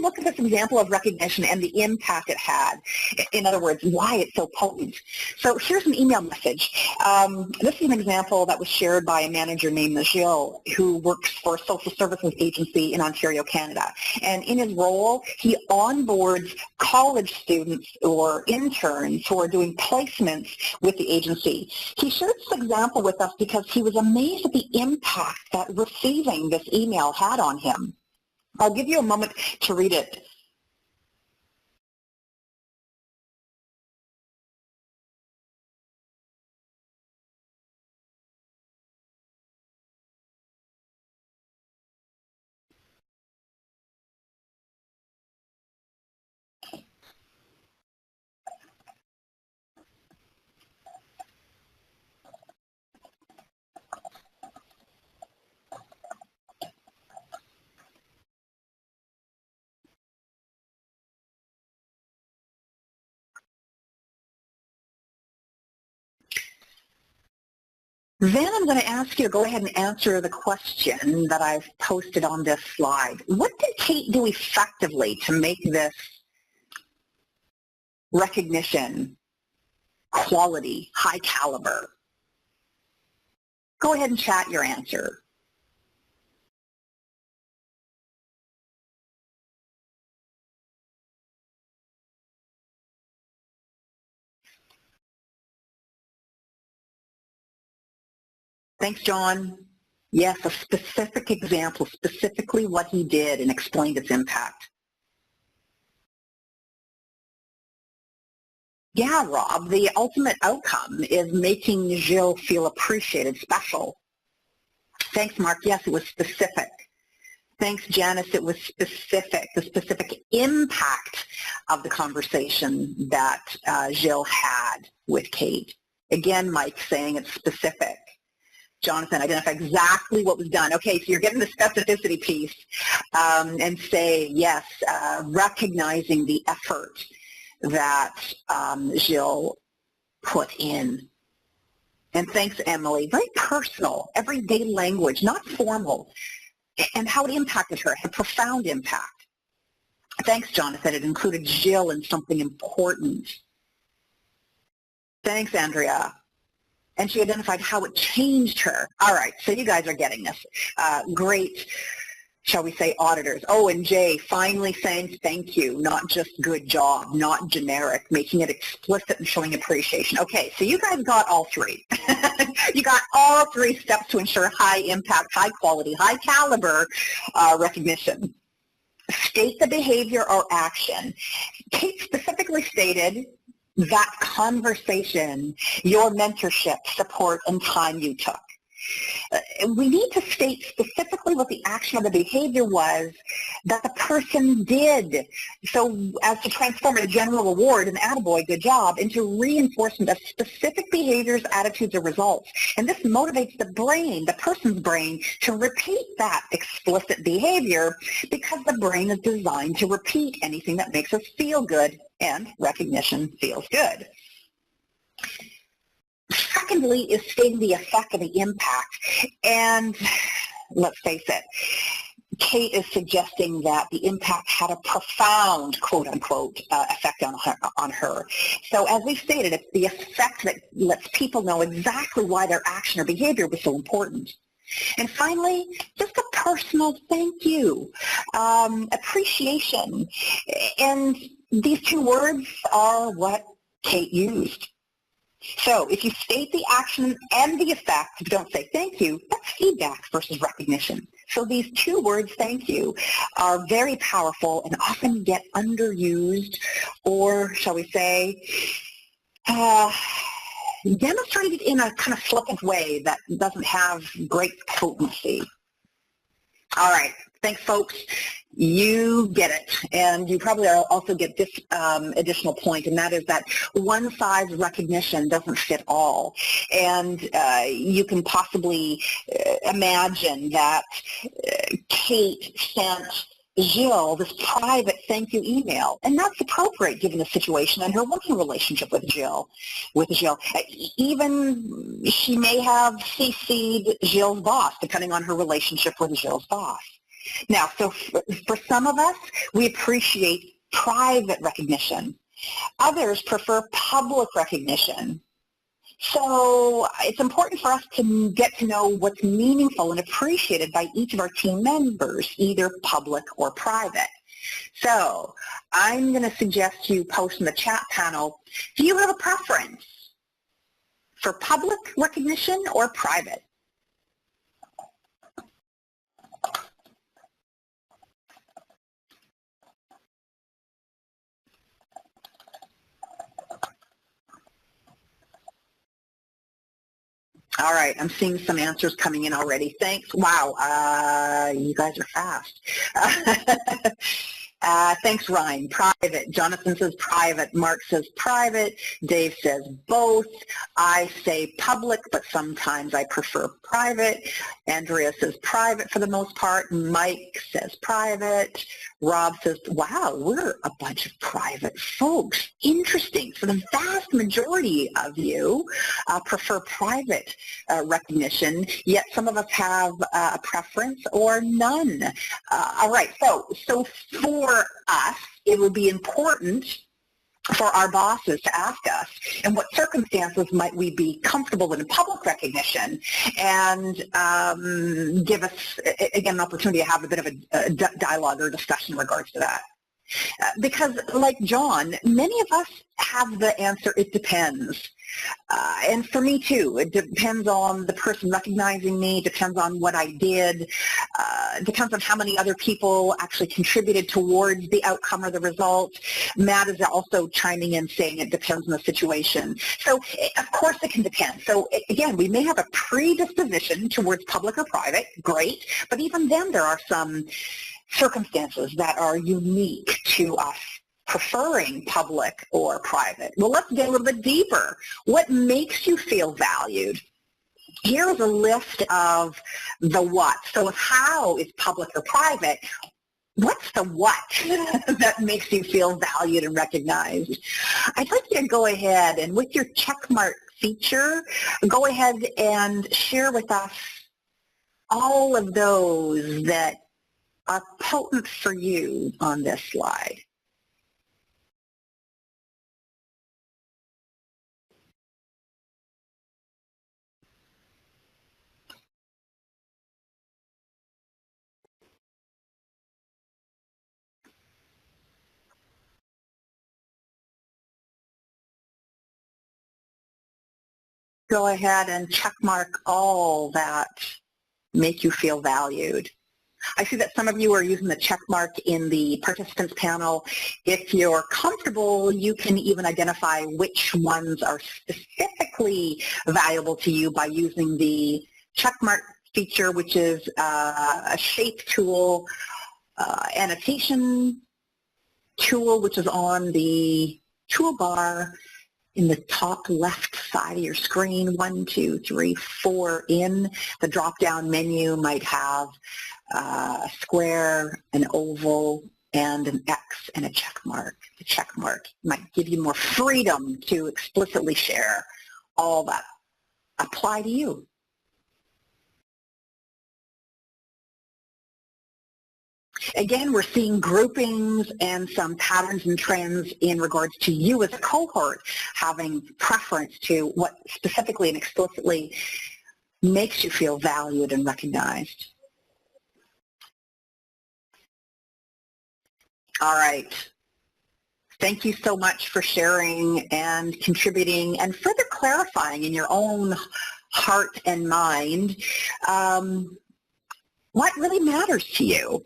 look at this example of recognition and the impact it had. In other words, why it's so potent. So here's an email message. This is an example that was shared by a manager named Gilles, who works for a social services agency in Ontario, Canada. And in his role, he onboards college students or interns who are doing placements with the agency. He shared this example with us because he was amazed at the impact that receiving this email had on him. I'll give you a moment to read it. Then I'm going to ask you to go ahead and answer the question that I've posted on this slide. What did Kate do effectively to make this recognition, quality, high caliber? Go ahead and chat your answer. Thanks, John. Yes, a specific example, specifically what he did and explained its impact. Yeah, Rob, the ultimate outcome is making Gilles feel appreciated, special. Thanks, Mark. Yes, it was specific. Thanks, Janice. It was specific, the specific impact of the conversation that Gilles had with Kate. Again, Mike saying it's specific. Jonathan, identify exactly what was done. Okay, so you're getting the specificity piece and say, yes, recognizing the effort that Gilles put in. And thanks, Emily. Very personal, everyday language, not formal. And how it impacted her, had profound impact. Thanks, Jonathan. It included Gilles in something important. Thanks, Andrea. And she identified how it changed her. All right, so you guys are getting this. Great, shall we say, auditors. Oh, and Jay, finally saying thank you, not just good job, not generic, making it explicit and showing appreciation. Okay, so you guys got all three. You got all three steps to ensure high impact, high quality, high caliber recognition. State the behavior or action. Kate specifically stated that conversation, your mentorship, support, and time you took. We need to state specifically what the action or the behavior was that the person did. So as to transform a general award, an attaboy, good job, into reinforcement of specific behaviors, attitudes, or results. And this motivates the brain, the person's brain, to repeat that explicit behavior because the brain is designed to repeat anything that makes us feel good, and recognition feels good. Secondly is stating the effect of the impact. And let's face it, Kate is suggesting that the impact had a profound, quote unquote, effect on her. So as we stated, it's the effect that lets people know exactly why their action or behavior was so important. And finally, just a personal thank you, appreciation. And these two words are what Kate used. So if you state the action and the effect, but don't say thank you, that's feedback versus recognition. So these two words, thank you, are very powerful and often get underused, or shall we say, demonstrated in a kind of flippant way that doesn't have great potency. All right, thanks, folks. You get it, and you probably also get this additional point, and that is that one-size recognition doesn't fit all. And you can possibly imagine that Kate sent Gilles this private thank you email, and that's appropriate given the situation and her working relationship with Gilles. Even she may have CC'd Gilles' boss, depending on her relationship with Gilles' boss. Now, so for some of us, we appreciate private recognition. Others prefer public recognition. So it's important for us to get to know what's meaningful and appreciated by each of our team members, either public or private. So I'm going to suggest you post in the chat panel, do you have a preference for public recognition or private? All right, I'm seeing some answers coming in already. Thanks. Wow, you guys are fast. Thanks, Ryan. Private. Jonathan says private. Mark says private. Dave says both. I say public, but sometimes I prefer private. Andrea says private for the most part. Mike says private. Rob says, wow, we're a bunch of private folks. Interesting. So the vast majority of you prefer private recognition, yet some of us have a preference or none. All right, so for us, it would be important for our bosses to ask us, in what circumstances might we be comfortable in public recognition, and give us, again, an opportunity to have a bit of a dialogue or discussion in regards to that. Because like John, many of us have the answer, it depends. And for me too, it depends on the person recognizing me, depends on what I did, depends on how many other people actually contributed towards the outcome or the result. Matt is also chiming in saying it depends on the situation. So of course it can depend. So again, we may have a predisposition towards public or private, great, but even then there are some circumstances that are unique to us preferring public or private. Well, let's get a little bit deeper. What makes you feel valued? Here is a list of the what. So how is public or private? What's the what that makes you feel valued and recognized? I'd like you to go ahead and with your checkmark feature, go ahead and share with us all of those that are potent for you on this slide. Go ahead and check mark all that make you feel valued. I see that some of you are using the check mark in the participants panel. If you're comfortable, you can even identify which ones are specifically valuable to you by using the check mark feature, which is a shape tool, annotation tool, which is on the toolbar in the top left side of your screen. 1, 2, 3, 4 in. The drop-down menu might have a square, an oval, and an X and a check mark. The check mark might give you more freedom to explicitly share all that apply to you. Again, we're seeing groupings and some patterns and trends in regards to you as a cohort having preference to what specifically and explicitly makes you feel valued and recognized. All right. Thank you so much for sharing and contributing and further clarifying in your own heart and mind what really matters to you.